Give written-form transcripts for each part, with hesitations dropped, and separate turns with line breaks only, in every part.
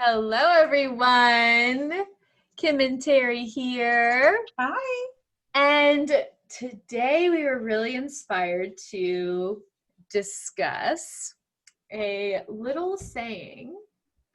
Hello, everyone. Kim and Terry here.
Hi.
And today we were really inspired to discuss a little saying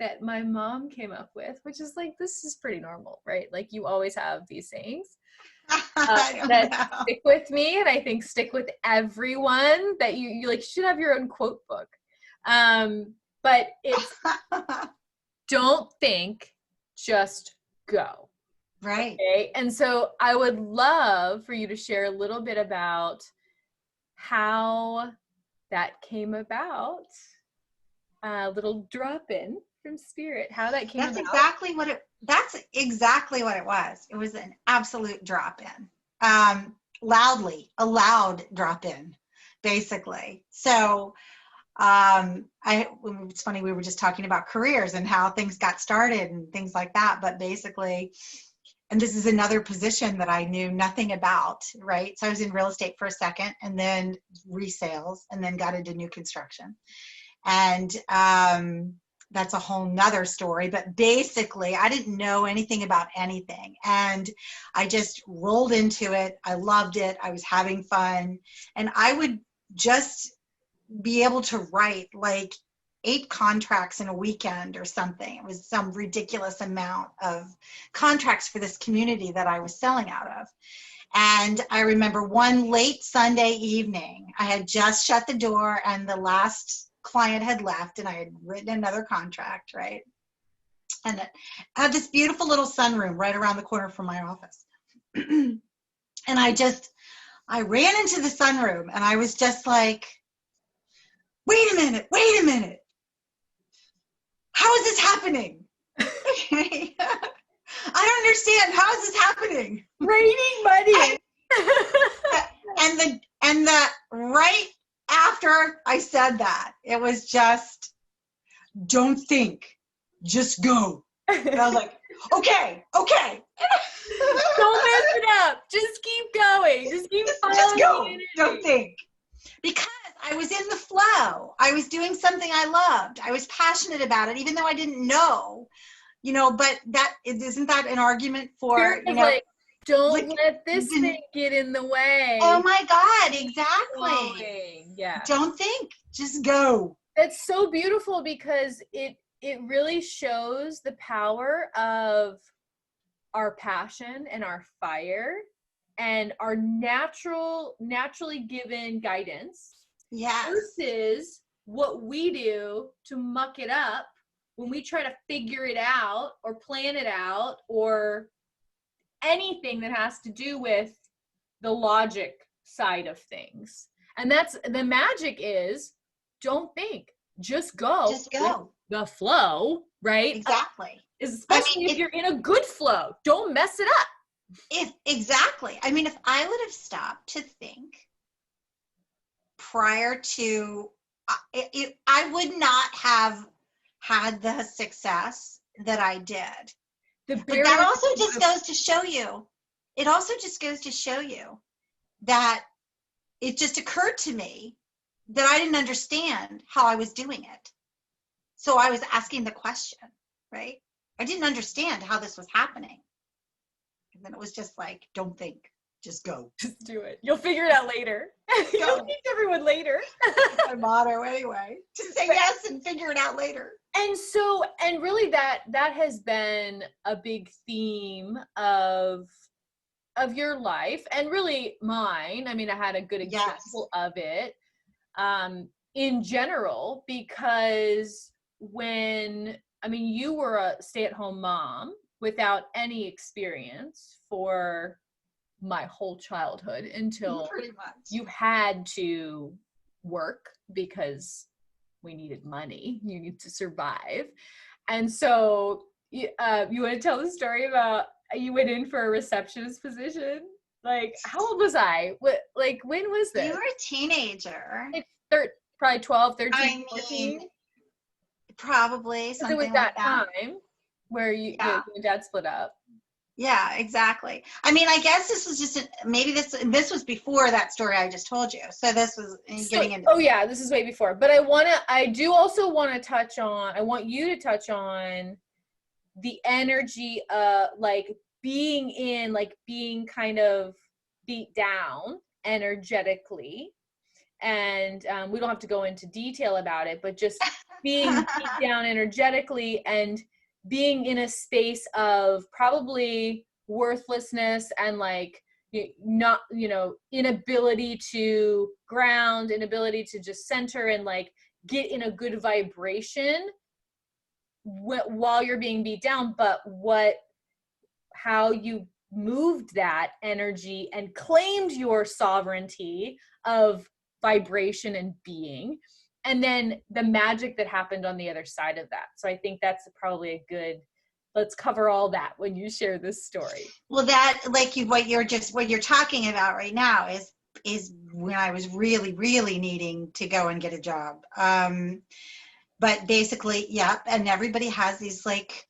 that my mom came up with, which is like, this is pretty normal, right? Like, you always have these sayings
I don't
that
know.
stick with me, and I think stick with everyone that you like should have your own quote book. But it's don't think, just go.
Right.
Okay. And so I would love for you to share a little bit about how that came about. A little drop in from spirit, how that came about.
That's exactly what it was. It was an absolute drop in. A loud drop in, basically. So it's funny, we were just talking about careers and how things got started and things like that, but basically, and this is another position that I knew nothing about, right? So I was in real estate for a second and then resales and then got into new construction. And that's a whole nother story. But basically, I didn't know anything about anything. And I just rolled into it. I loved it. I was having fun. And I would just be able to write like 8 contracts in a weekend or something. It was some ridiculous amount of contracts for this community that I was selling out of. And I remember one late Sunday evening, I had just shut the door and the last client had left and I had written another contract, right? And it had this beautiful little sunroom right around the corner from my office. And I ran into the sunroom and I was just like, wait a minute. How is this happening? I don't understand. How is this happening?
Raining money.
And the right after I said that, it was just, don't think, just go. And I was like, okay.
Don't mess it up. Just keep going. Just keep following
just go.
the energy.
Don't think. Because I was in the flow. I was doing something I loved. I was passionate about it, even though I didn't know, but isn't that an argument for,
Like, don't
like,
let this thing get in the way.
Oh my God, exactly.
Flowing. Yeah.
Don't think, just go.
That's so beautiful because it really shows the power of our passion and our fire and our naturally given guidance.
Yes.
Versus what we do to muck it up when we try to figure it out or plan it out or anything that has to do with the logic side of things. And that's the magic is don't think, just go.
Just go.
The flow, right?
Exactly.
Especially if you're in a good flow. Don't mess it up.
Exactly. I mean, if I would have stopped to think prior to I would not have had the success that I did. But that also just goes to show you. It also just goes to show you that it just occurred to me that I didn't understand how I was doing it. So I was asking the question, right? I didn't understand how this was happening. And then it was just like, don't think, just go.
Just do it. You'll figure it out later. You'll teach everyone later.
That's my motto anyway. Just say yes and figure it out later.
And really that has been a big theme of your life and really mine. I mean, I had a good example of it in general, because you were a stay-at-home mom without any experience for my whole childhood until you had to work because we needed money. You need to survive. And so you want to tell the story about you went in for a receptionist position? Like, how old was I? When was this?
You were a teenager.
Probably 12, 13, 14.
Probably something
like that. It was that time where you and dad split up.
Yeah, exactly. I mean, I guess this was just this was before that story I just told you. So this was getting into.
Oh yeah, this is way before. But I want you to touch on the energy like being kind of beat down energetically. And we don't have to go into detail about it, but just being beat down energetically and being in a space of probably worthlessness and like not, inability to ground, inability to just center and like get in a good vibration while you're being beat down. But how you moved that energy and claimed your sovereignty of vibration and being, and then the magic that happened on the other side of that. So I think that's probably a good, let's cover all that when you share this story.
Well, that, like, what you're talking about right now is when I was really, really needing to go and get a job. But basically, yep. And everybody has these like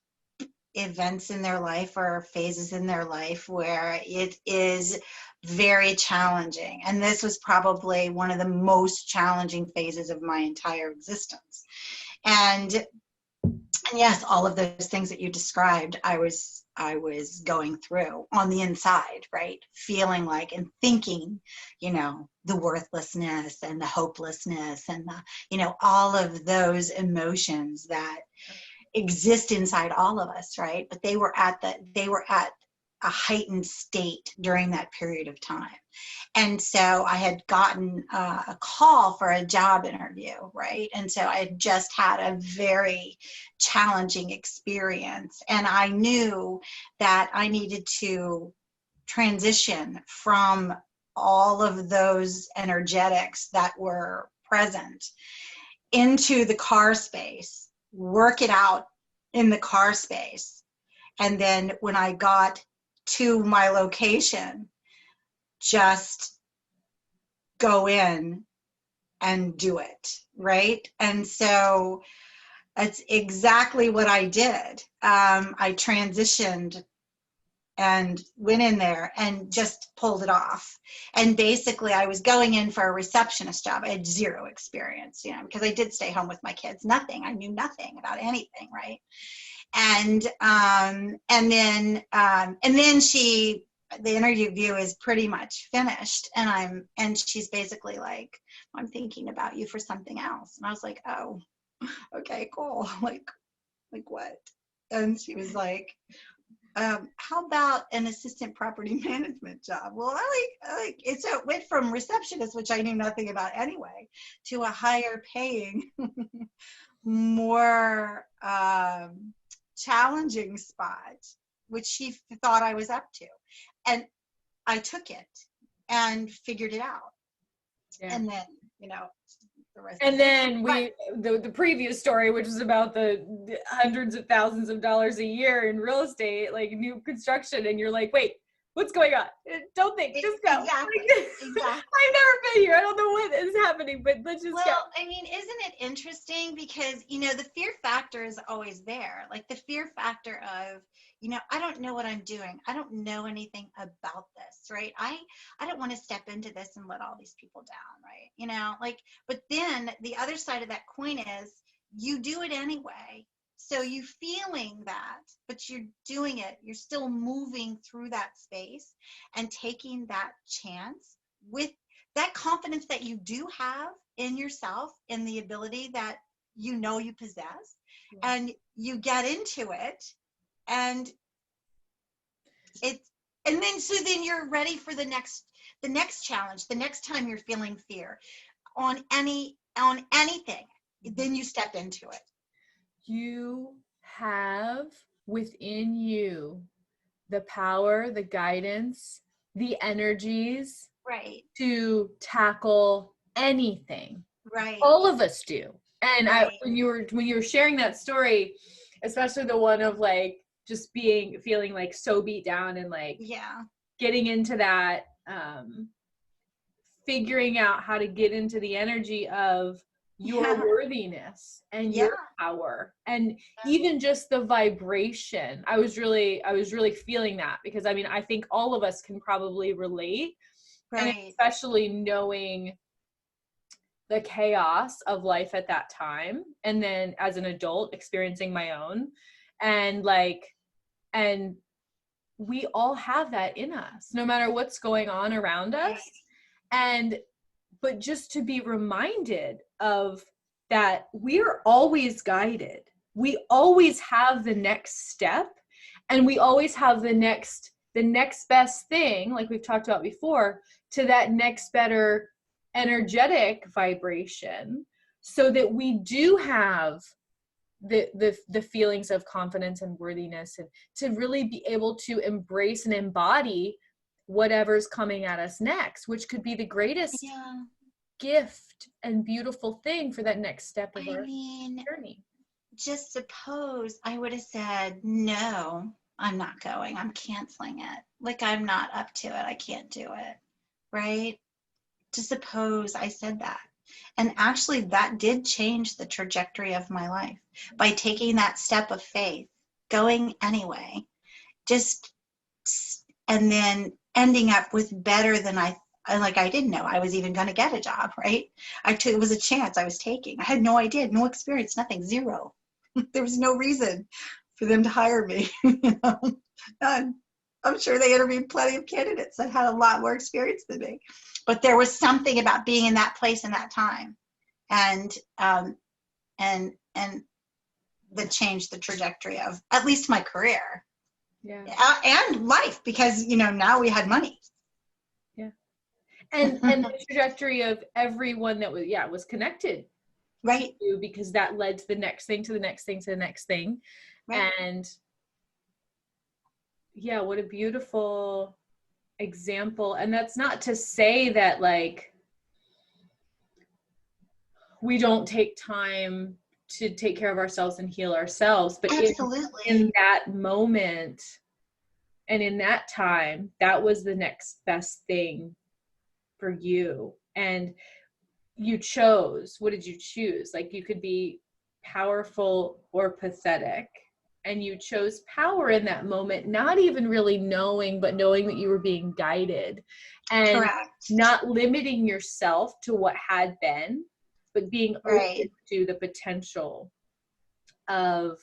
events in their life or phases in their life where it is very challenging. And this was probably one of the most challenging phases of my entire existence. And yes, all of those things that you described, I was going through on the inside, right? Feeling like and thinking, the worthlessness and the hopelessness and the, all of those emotions that exist inside all of us, right? But they were at a heightened state during that period of time. And so I had gotten a call for a job interview, right? And so I had just had a very challenging experience. And I knew that I needed to transition from all of those energetics that were present into the car space, work it out in the car space. And then when I got to my location, just go in and do it, right? And so that's exactly what I did. I transitioned and went in there and just pulled it off. And basically I was going in for a receptionist job. I had zero experience, because I did stay home with my kids. Nothing. I knew nothing about anything, right? And then the interview is pretty much finished, and she's basically like, I'm thinking about you for something else. And I was like, oh, okay, cool. Like what? And she was like, how about an assistant property management job? Well, I like so it went from receptionist, which I knew nothing about anyway, to a higher paying, more challenging spot, which she thought I was up to. And I took it and figured it out. Yeah. And then, the rest.
And then the previous story, which was about the hundreds of thousands of dollars a year in real estate, like new construction, and you're like, wait, what's going on? Don't think, just go.
Exactly.
I've never been here. I don't know what is happening, but let's just go.
Well, I mean, isn't it interesting? Because, the fear factor is always there. Like the fear factor of, I don't know what I'm doing. I don't know anything about this, right? I don't want to step into this and let all these people down, right? But then the other side of that coin is you do it anyway. So you feeling that, but you're doing it. You're still moving through that space and taking that chance with that confidence that you do have in yourself, in the ability that you possess, and you get into it, and then you're ready for the next challenge. The next time you're feeling fear on anything, then you step into it.
You have within you the power, the guidance, the energies,
right,
to tackle anything.
Right.
All of us do. And right. When you were sharing that story, especially the one of like just feeling like so beat down and like getting into that, figuring out how to get into the energy of your worthiness and your power, and even just the vibration. I was really feeling that, because I mean, I think all of us can probably relate, right. And especially knowing the chaos of life at that time, and then as an adult experiencing my own, And and we all have that in us, no matter what's going on around us. But just to be reminded of that, we're always guided. We always have the next step, and we always have the next best thing, like we've talked about before, to that next better energetic vibration, so that we do have the feelings of confidence and worthiness, and to really be able to embrace and embody whatever's coming at us next, which could be the greatest gift and beautiful thing for that next step of our journey.
Just suppose I would have said, no, I'm not going, I'm canceling it. Like, I'm not up to it, I can't do it, right? Just suppose I said that. And actually that did change the trajectory of my life by taking that step of faith, going anyway, and then ending up with better than I didn't know I was even going to get a job, right? It was a chance I was taking. I had no idea, no experience, nothing, zero. There was no reason for them to hire me. None. I'm sure they interviewed plenty of candidates that had a lot more experience than me. But there was something about being in that place in that time, and that changed the trajectory of at least my career, and life, because now we had money.
And the trajectory of everyone that was connected,
right?
To you, because that led to the next thing, to the next thing, to the next thing, right. And what a beautiful example. And that's not to say that we don't take time to take care of ourselves and heal ourselves, but in that moment and in that time, that was the next best thing for you. And you chose. What did you choose? You could be powerful or pathetic, and you chose power in that moment, not even really knowing, but knowing that you were being guided, and correct. Not limiting yourself to what had been, but being open to the potential of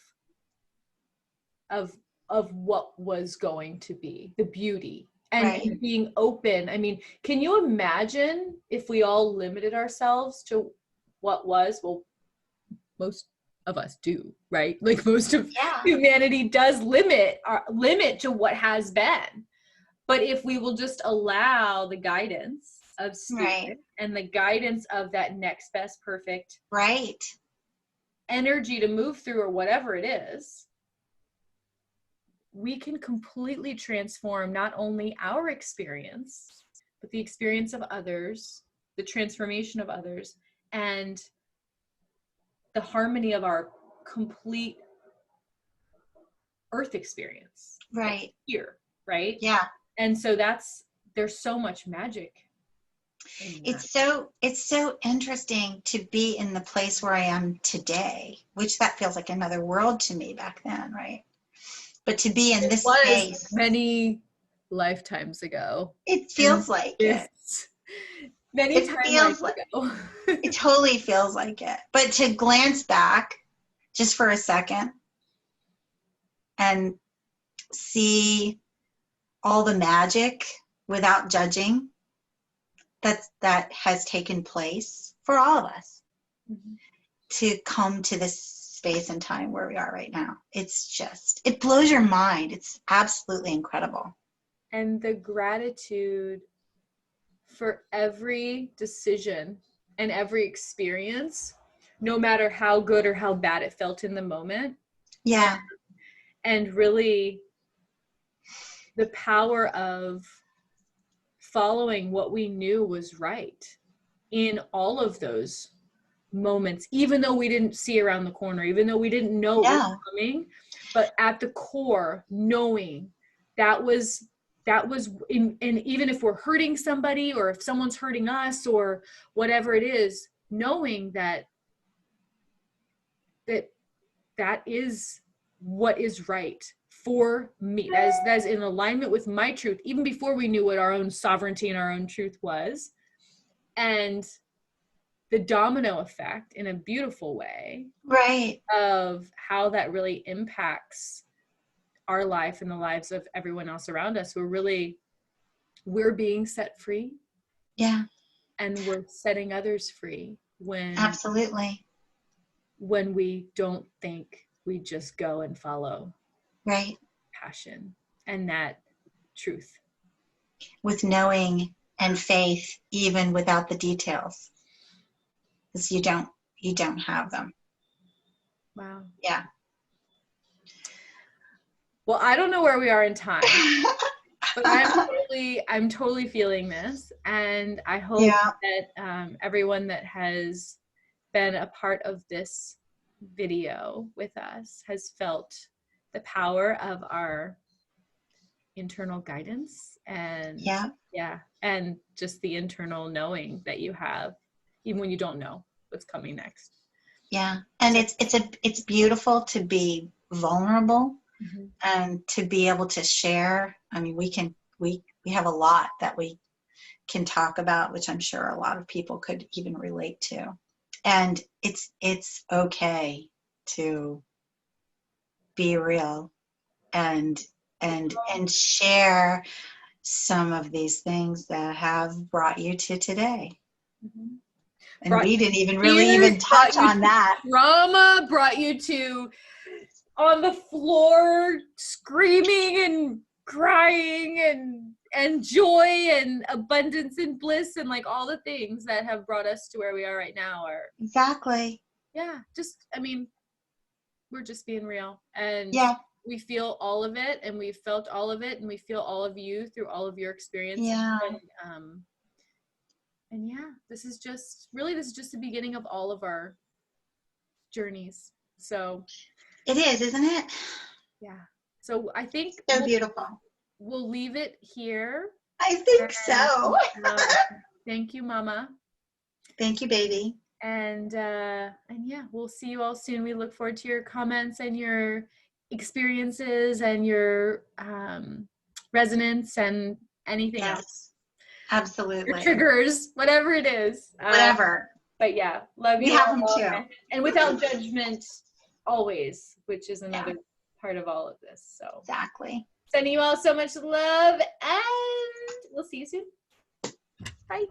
what was going to be, the beauty. And being open. I mean, can you imagine if we all limited ourselves to what was? Well, most of us do, right? Most of humanity does limit to what has been. But if we will just allow the guidance of spirit and the guidance of that next best perfect energy to move through, or whatever it is, we can completely transform not only our experience, but the experience of others, the transformation of others, and the harmony of our complete earth experience.
Right.
Here, right?
Yeah.
And so there's so much magic.
It's so interesting to be in the place where I am today, which that feels like another world to me back then, right? But to be in this space
many lifetimes ago.
It feels like it.
Many times ago.
It totally feels like it. But to glance back just for a second and see all the magic without judging that has taken place for all of us, to come to this space and time where we are right now. It blows your mind. It's absolutely incredible.
And the gratitude for every decision and every experience, no matter how good or how bad it felt in the moment.
Yeah.
And really the power of following what we knew was right in all of those moments, even though we didn't see around the corner, even though we didn't know what was coming, but at the core, knowing that was and even if we're hurting somebody, or if someone's hurting us, or whatever it is, knowing that is what is right for me, that's in alignment with my truth, even before we knew what our own sovereignty and our own truth was. And the domino effect in a beautiful way,
right,
of how that really impacts our life and the lives of everyone else around us. We're being set free.
yeah,
And we're setting others free
absolutely,
when we don't think, we just go and follow
right,
passion and that truth.
with knowing and faith, even without the details, because you don't have them.
Wow.
Yeah.
Well, I don't know where we are in time, but I'm totally feeling this, and I hope that everyone that has been a part of this video with us has felt the power of our internal guidance, and and just the internal knowing that you have, even when you don't know what's coming next.
Yeah, and it's beautiful to be vulnerable,
Mm-hmm.
and to be able to share. I mean, we have a lot that we can talk about, which I'm sure a lot of people could even relate to. And it's okay to be real and share some of these things that have brought you to today.
Mm-hmm.
And we didn't even really touch on that.
Drama brought you to on the floor screaming and crying and joy and abundance and bliss, and like all the things that have brought us to where we are right now are
exactly.
Yeah, just, I mean, we're just being real, and we feel all of it, and we've felt all of it, and we feel all of you through all of your experiences. And yeah, this is just the beginning of all of our journeys. So
it is, isn't it?
Yeah. So I think
so beautiful.
We'll leave it here.
I think so.
Thank you, Mama.
Thank you, baby.
And yeah, we'll see you all soon. We look forward to your comments and your experiences and your resonance and anything else.
Absolutely.
Your triggers, whatever it is.
Whatever.
But yeah, love you.
We have them too.
And without judgment, always, which is another part of all of this. So
exactly.
Sending you all so much love, and we'll see you soon. Bye.